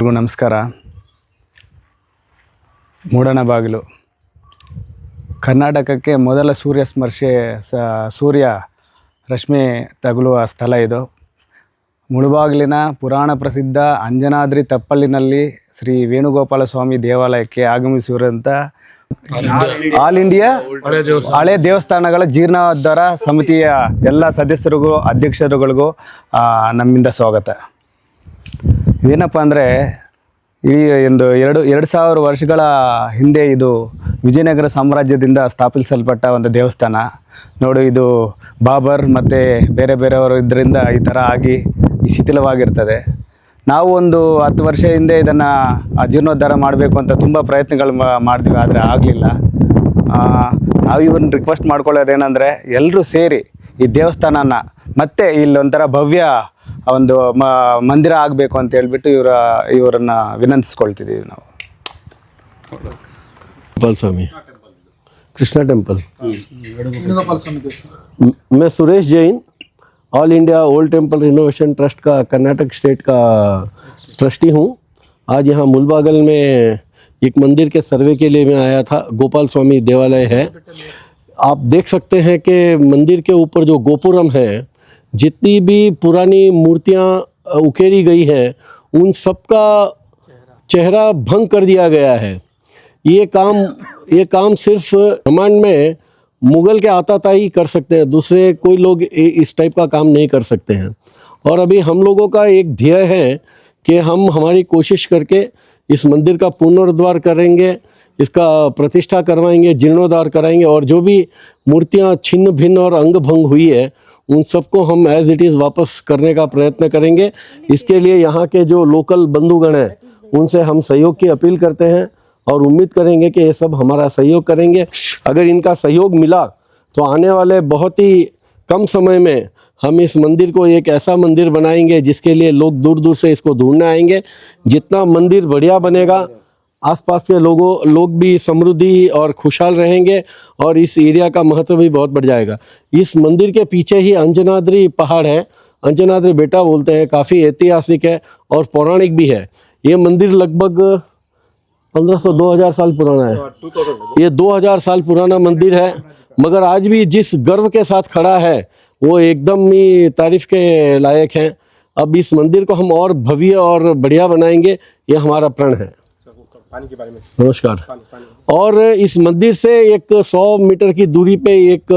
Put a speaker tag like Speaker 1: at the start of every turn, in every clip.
Speaker 1: ಎಲ್ರಿಗೂ ನಮಸ್ಕಾರ. ಮೂಡಣ ಬಾಗಿಲು ಕರ್ನಾಟಕಕ್ಕೆ ಮೊದಲ ಸೂರ್ಯ ರಶ್ಮಿ ತಗುಲುವ ಸ್ಥಳ ಇದು. ಮುಳುಬಾಗಿಲಿನ ಪುರಾಣ ಪ್ರಸಿದ್ಧ ಅಂಜನಾದ್ರಿ ತಪ್ಪಲಿನಲ್ಲಿ ಶ್ರೀ ವೇಣುಗೋಪಾಲ ಸ್ವಾಮಿ ದೇವಾಲಯಕ್ಕೆ ಆಗಮಿಸಿರುವಂಥ ಆಲ್ ಇಂಡಿಯಾ ಹಳೆ ದೇವಸ್ಥಾನಗಳ ಜೀರ್ಣೋದ್ಧಾರ ಸಮಿತಿಯ ಎಲ್ಲ ಸದಸ್ಯರಿಗೂ ಅಧ್ಯಕ್ಷರುಗಳಿಗೂ ನಮ್ಮಿಂದ ಸ್ವಾಗತ. ಏನಪ್ಪ ಅಂದರೆ ಈ ಒಂದು 2000 ವರ್ಷಗಳ ಹಿಂದೆ ಇದು ವಿಜಯನಗರ ಸಾಮ್ರಾಜ್ಯದಿಂದ ಸ್ಥಾಪಿಸಲ್ಪಟ್ಟ ಒಂದು ದೇವಸ್ಥಾನ. ನೋಡು, ಇದು ಬಾಬರ್ ಮತ್ತು ಬೇರೆಯವರು ಇದರಿಂದ ಈ ಥರ ಆಗಿ ಶಿಥಿಲವಾಗಿರ್ತದೆ. ನಾವು ಒಂದು 10 ವರ್ಷ ಹಿಂದೆ ಇದನ್ನು ಜೀರ್ಣೋದ್ಧಾರ ಮಾಡಬೇಕು ಅಂತ ತುಂಬ ಪ್ರಯತ್ನಗಳು ಮಾಡಿದ್ವಿ, ಆದರೆ ಆಗಲಿಲ್ಲ. ನಾವು ಇವನ್ನ ರಿಕ್ವೆಸ್ಟ್ ಮಾಡ್ಕೊಳ್ಳೋದೇನೆಂದರೆ ಎಲ್ಲರೂ ಸೇರಿ ಈ ದೇವಸ್ಥಾನನ ಮತ್ತೆ ಇಲ್ಲೊಂಥರ ಭವ್ಯ ಒಂದು ಮಂದಿರ ಆಗಬೇಕು ಅಂತ ಹೇಳ್ಬಿಟ್ಟು ಇವರನ್ನ ವಿನಂತಿಸ್ಕೊಳ್ತಿದ್ದೀವಿ ನಾವು.
Speaker 2: गोपाल स्वामी कृष्णा टेम्पल। मैं Suresh Jain, all India old temple renovation trust का कर्नाटक स्टेट का ट्रस्टी हूँ। आज यहाँ मुलबागल में एक मंदिर के सर्वे के लिए मैं आया था। गोपाल स्वामी देवालय है। आप देख सकते हैं कि मंदिर के ऊपर जो गोपुरम है, जितनी भी पुरानी मूर्तियाँ उकेरी गई है, उन सब का चेहरा भंग कर दिया गया है। ये काम सिर्फ ब्रह्मांड में मुगल के आताताई कर सकते हैं, दूसरे कोई लोग इस टाइप का काम नहीं कर सकते हैं। और अभी हम लोगों का एक ध्येय है कि हम हमारी कोशिश करके इस मंदिर का पुनरुद्धार करेंगे, इसका प्रतिष्ठा करवाएंगे, जीर्णोद्धार कराएंगे, और जो भी मूर्तियाँ छिन्न भिन्न और अंग भंग हुई है उन सबको हम एज इट इज़ वापस करने का प्रयत्न करेंगे। इसके लिए यहाँ के जो लोकल बंधुगण हैं उनसे हम सहयोग की अपील करते हैं और उम्मीद करेंगे कि ये सब हमारा सहयोग करेंगे। अगर इनका सहयोग मिला तो आने वाले बहुत ही कम समय में हम इस मंदिर को एक ऐसा मंदिर बनाएंगे जिसके लिए लोग दूर दूर से इसको ढूंढने आएंगे। जितना मंदिर बढ़िया बनेगा, आसपास के लोग भी समृद्धि और खुशहाल रहेंगे और इस एरिया का महत्व भी बहुत बढ़ जाएगा। इस मंदिर के पीछे ही अंजनाद्री पहाड़ है, अंजनाद्री बेटा बोलते हैं, काफ़ी ऐतिहासिक है और पौराणिक भी है। ये मंदिर लगभग 1500-2000 साल पुराना है। ये 2000 साल पुराना मंदिर है, मगर आज भी जिस गर्व के साथ खड़ा है वो एकदम ही तारीफ के लायक हैं। अब इस मंदिर को हम और भव्य और बढ़िया बनाएंगे, ये हमारा प्रण है। नमस्कार। और इस मंदिर से एक 100 मीटर की दूरी पे एक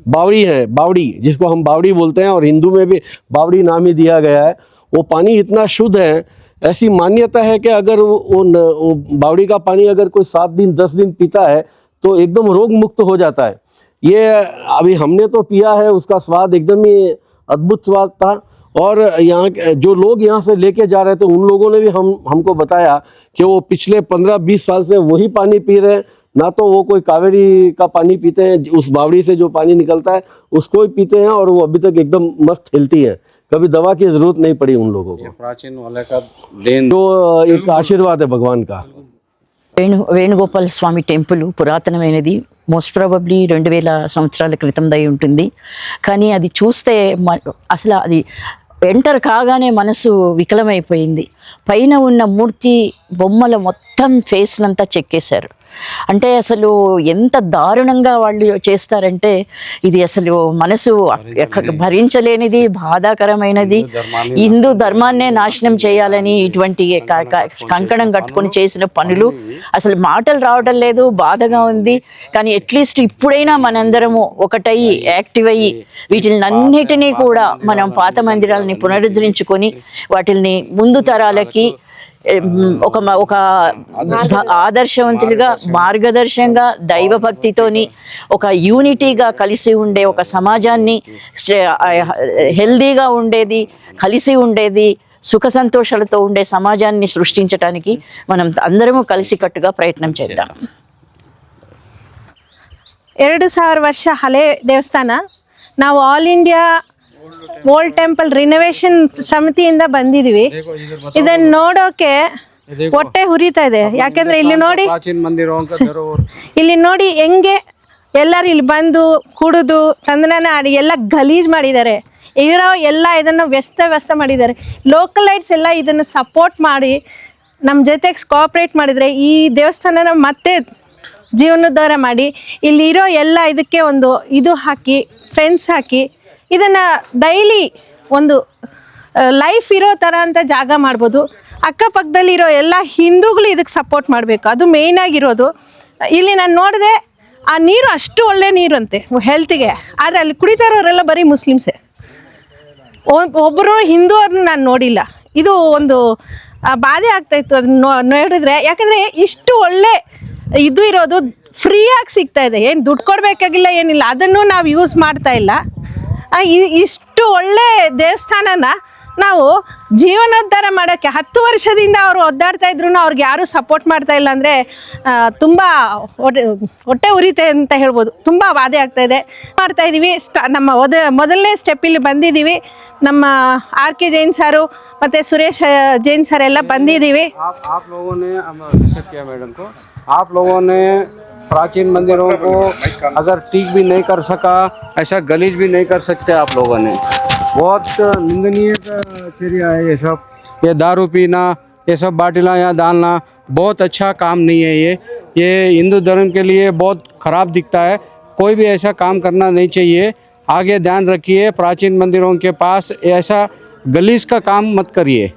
Speaker 2: बावड़ी है, बावड़ी जिसको हम बावड़ी बोलते हैं और हिंदू में भी बावड़ी नाम ही दिया गया है। वो पानी इतना शुद्ध है, ऐसी मान्यता है कि अगर वो बावड़ी का पानी अगर कोई 7 दिन 10 दिन पीता है तो एकदम रोग मुक्त हो जाता है। ये अभी हमने तो पिया है, उसका स्वाद एकदम ही अद्भुत स्वाद था। और यहाँ जो लोग यहाँ से लेके जा रहे थे उन लोगों ने भी हमको बताया कि वो पिछले 15-20 साल से वही पानी पी रहे हैं। ना तो वो कोई कावेरी का पानी पीते हैं, उस बावड़ी से जो पानी निकलता है उसको ही पीते हैं, और वो अभी तक एकदम मस्त हेल्थी है। कभी दवा की ज़रूरत नहीं पड़ी उन लोगों को। प्राचीन वाले का देन तो एक आशीर्वाद है भगवान का।
Speaker 3: వేణుగోపాల స్వామి టెంపుల్ పురాతనమైనది. మోస్ట్ ప్రాబబ్లీ 2000 సంవత్సరాల క్రితందై ఉంటుంది. కానీ అది చూస్తే అసలు అది ఎంటర్ కాగానే మనసు వికలమైపోయింది. పైన ఉన్న మూర్తి బొమ్మల మొత్తం ఫేస్నంతా చెక్కేశారు. అంటే అసలు ఎంత దారుణంగా వాళ్ళు చేస్తారంటే ఇది అసలు మనసు భరించలేనిది, బాధాకరమైనది. హిందూ ధర్మాన్నే నాశనం చేయాలని ఇటువంటి కంకణం కట్టుకొని చేసిన పనులు అసలు మాటలు రావడం లేదు, బాధగా ఉంది. కానీ అట్లీస్ట్ ఇప్పుడైనా మనందరము ఒకటయ్యి యాక్టివ్ అయ్యి వీటినన్నిటినీ కూడా మనం పాత మందిరాలని పునరుద్ధరించుకొని వాటిని ముందు తరాలకి ఒక ఆదర్శవంతులుగా, మార్గదర్శంగా, దైవభక్తితోని ఒక యూనిటీగా కలిసి ఉండే ఒక సమాజాన్ని, హెల్దీగా ఉండేది, కలిసి ఉండేది, సుఖ సంతోషాలతో ఉండే సమాజాన్ని సృష్టించడానికి మనం అందరము కలిసికట్టుగా ప్రయత్నం చేద్దాం.
Speaker 4: 2000 ವರ್ಷ ಹಳೆ ದೇವಸ್ಥಾನ. ನಾವು all India old temple renovation ಸಮಿತಿಯಿಂದ ಬಂದಿದ್ವಿ. ಇದನ್ನ ನೋಡೋಕೆ ಹೊಟ್ಟೆ ಹುರಿತಾ ಇದೆ. ಯಾಕಂದ್ರೆ ಇಲ್ಲಿ ನೋಡಿ ಹೆಂಗೆ ಎಲ್ಲರೂ ಇಲ್ಲಿ ಬಂದು ಕುಡಿದು ತಂದನ ಆಡಿ ಎಲ್ಲ ಗಲೀಜ್ ಮಾಡಿದ್ದಾರೆ. ಇರೋ ಎಲ್ಲ ಇದನ್ನು ವ್ಯಸ್ತ ಮಾಡಿದ್ದಾರೆ. ಲೋಕಲೈಟ್ಸ್ ಎಲ್ಲ ಇದನ್ನು ಸಪೋರ್ಟ್ ಮಾಡಿ ನಮ್ಮ ಜೊತೆಗೆ ಕೋಆಪ್ರೇಟ್ ಮಾಡಿದರೆ ಈ ದೇವಸ್ಥಾನನ ಮತ್ತೆ ಜೀವನೋದ್ಧಾರ ಮಾಡಿ ಇಲ್ಲಿರೋ ಎಲ್ಲ ಇದಕ್ಕೆ ಒಂದು ಇದು ಹಾಕಿ ಫೆನ್ಸ್ ಹಾಕಿ ಇದನ್ನು ಡೈಲಿ ಒಂದು ಲೈಫ್ ಇರೋ ಥರ ಅಂತ ಜಾಗ ಮಾಡ್ಬೋದು. ಅಕ್ಕಪಕ್ಕದಲ್ಲಿರೋ ಎಲ್ಲ ಹಿಂದೂಗಳು ಇದಕ್ಕೆ ಸಪೋರ್ಟ್ ಮಾಡಬೇಕು, ಅದು ಮೇಯ್ನಾಗಿರೋದು. ಇಲ್ಲಿ ನಾನು ನೋಡಿದೆ ಆ ನೀರು ಅಷ್ಟು ಒಳ್ಳೆ ನೀರು ಅಂತೆ ಹೆಲ್ತಿಗೆ, ಆದರೆ ಅಲ್ಲಿ ಕುಡಿತಾ ಇರೋರೆಲ್ಲ ಬರೀ ಮುಸ್ಲಿಮ್ಸೇ, ಒಬ್ಬರು ಹಿಂದೂ ಅವ್ರನ್ನ ನಾನು ನೋಡಿಲ್ಲ. ಇದು ಒಂದು ಬಾಧೆ ಆಗ್ತಾಯಿತ್ತು ಅದನ್ನ ನೋಡಿದ್ರೆ, ಯಾಕಂದರೆ ಇಷ್ಟು ಒಳ್ಳೆ ಇದು ಇರೋದು ಫ್ರೀಯಾಗಿ ಸಿಗ್ತಾ ಇದೆ, ಏನು ದುಡ್ಡು ಕೊಡಬೇಕಾಗಿಲ್ಲ ಏನಿಲ್ಲ, ಅದನ್ನು ನಾವು ಯೂಸ್ ಮಾಡ್ತಾ ಇಲ್ಲ. ಇಷ್ಟು ಒಳ್ಳೆ ದೇವಸ್ಥಾನನ ನಾವು ಜೀವನೋದ್ಧಾರ ಮಾಡೋಕ್ಕೆ 10 ವರ್ಷದಿಂದ ಅವರು ಒದ್ದಾಡ್ತಾ ಇದ್ರು ಅವ್ರಿಗೆ ಯಾರೂ ಸಪೋರ್ಟ್ ಮಾಡ್ತಾ ಇಲ್ಲ ಅಂದರೆ ತುಂಬ ಹೊಟ್ಟೆ ಉರಿತೆ ಅಂತ ಹೇಳ್ಬೋದು. ತುಂಬ ಬಾಧೆ ಆಗ್ತಾಯಿದೆ. ಮಾಡ್ತಾಯಿದ್ದೀವಿ. ನಮ್ಮ ಮೊದಲನೇ ಸ್ಟೆಪ್ಪಲ್ಲಿ ಬಂದಿದ್ದೀವಿ. ನಮ್ಮ RK ಜೈನ್ ಸಾರು ಮತ್ತು ಸುರೇಶ್ ಜೈನ್ ಸರ್ ಎಲ್ಲ ಬಂದಿದ್ದೀವಿ.
Speaker 5: आप लोगों ने विजिट किया मैडम को, आप लोगों ने प्राचीन मंदिरों को अगर ठीक भी नहीं कर सका, ऐसा गलीज भी नहीं कर सकते आप लोगों ने. बहुत निंदनीय चर्या है ये सब. ये दारू पीना, ये सब बाटिला यहाँ डालना बहुत अच्छा काम नहीं है. ये हिंदू धर्म के लिए बहुत ख़राब दिखता है. कोई भी ऐसा काम करना नहीं चाहिए. आगे ध्यान रखिए, प्राचीन मंदिरों के पास ऐसा गलीज का काम मत करिए.